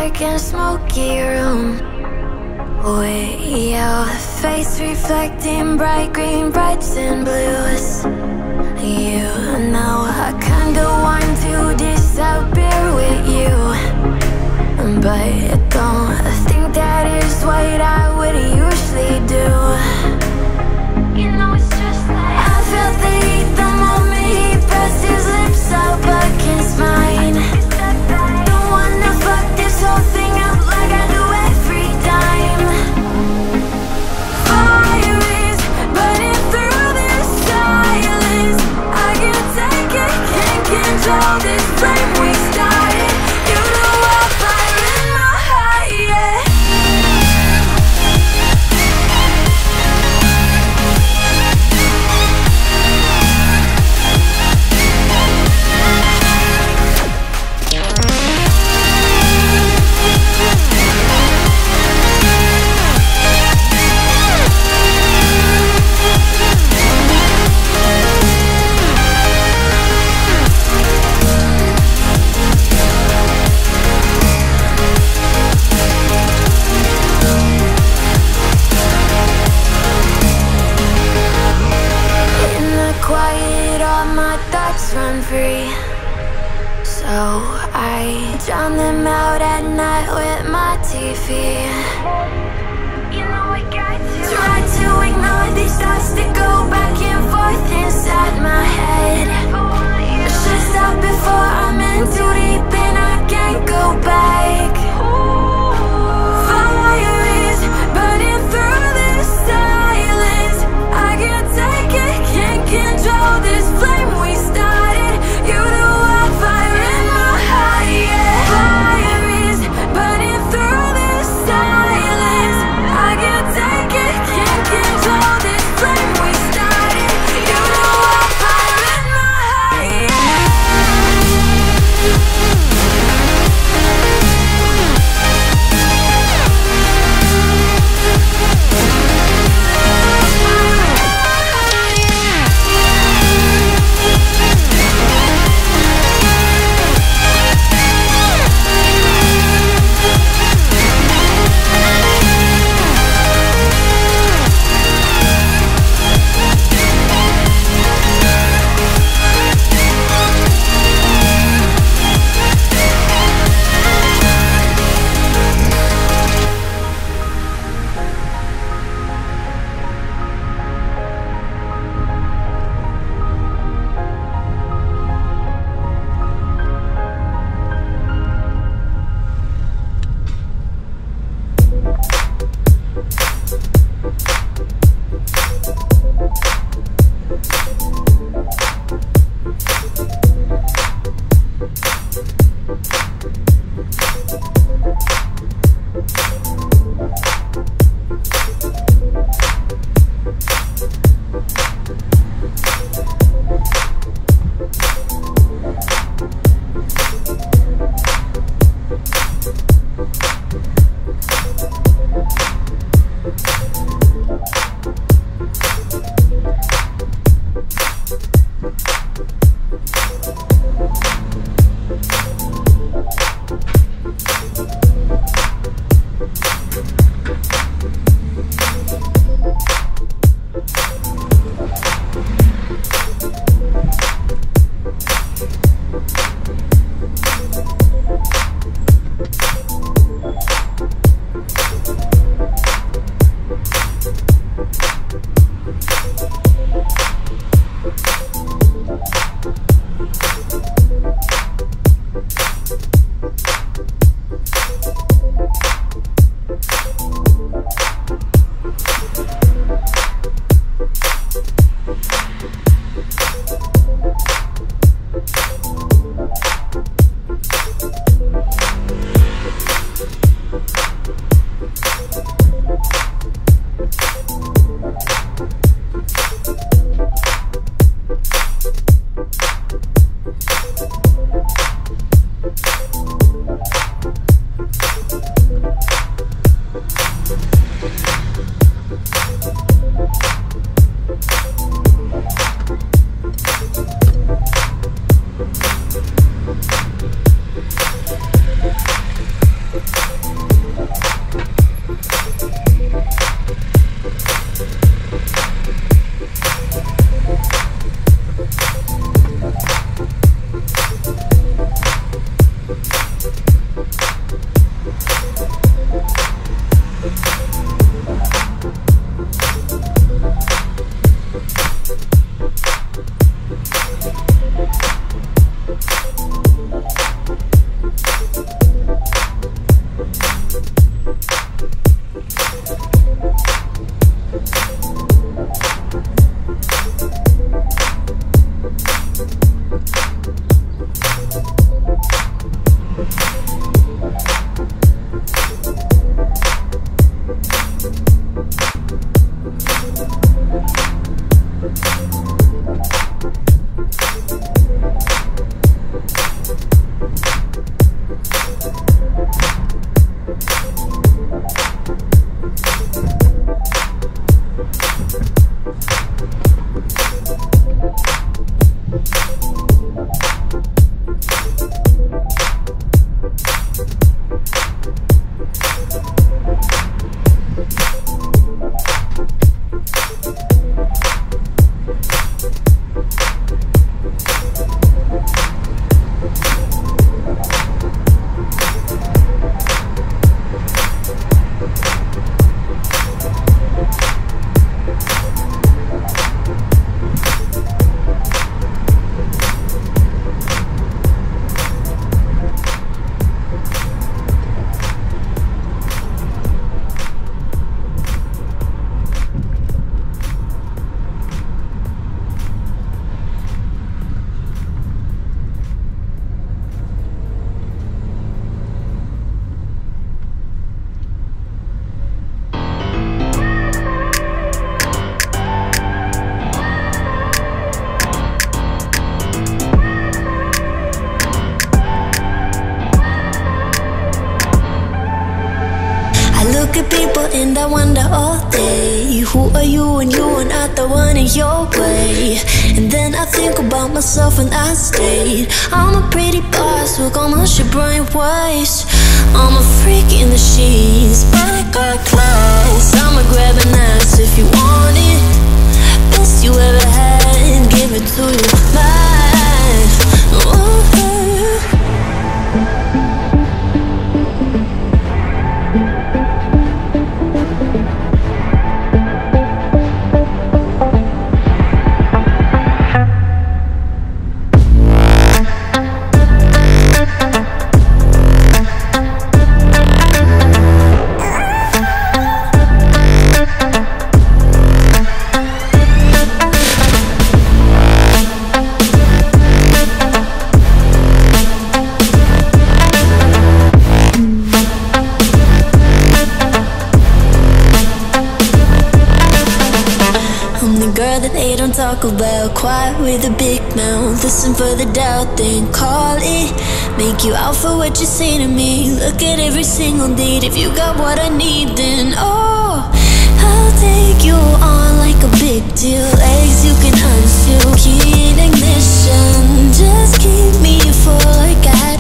dark and smoky room with your face reflecting bright green, brights and blues. You know I kinda want to disappear with you, but don't think that is what I would usually do. You know it's just like I felt the heat the moment he pressed his lips up against mine. Don't wanna fuck this whole thing up like I do every time. Fire is burning through this silence. I can't take it, can't control this flame we started. You know I'll fire in my heart, yeah. Run free, so I drown them out at night with my TV. You know I got to try to ignore these thoughts that go back and forth inside my head. Should stop before I'm in too deep and I can't go back. Fire is burning through this silence. I can't take it, can't control this flame we started. You know I'm fire in my heart, yeah. Fire is burning through this silence. I can't take it, can't control this flame we started. You know I'm fire in my heart, yeah. look at people and I wonder all day, who are you when you are not the one in your way? And then I think about myself and I stayed. I'm a pretty boss with almost your brain waste. I'm a freak in the sheets, but I got class. I'ma grab an ass if you want it. Best you ever had, give it to you, mine. Ooh. Talk about, quiet with a big mouth. Listen for the doubt, then call it. Make you out for what you say to me. Look at every single date. If you got what I need, then oh, I'll take you on like a big deal. Legs you can unseal, key in ignition. Just keep me full like I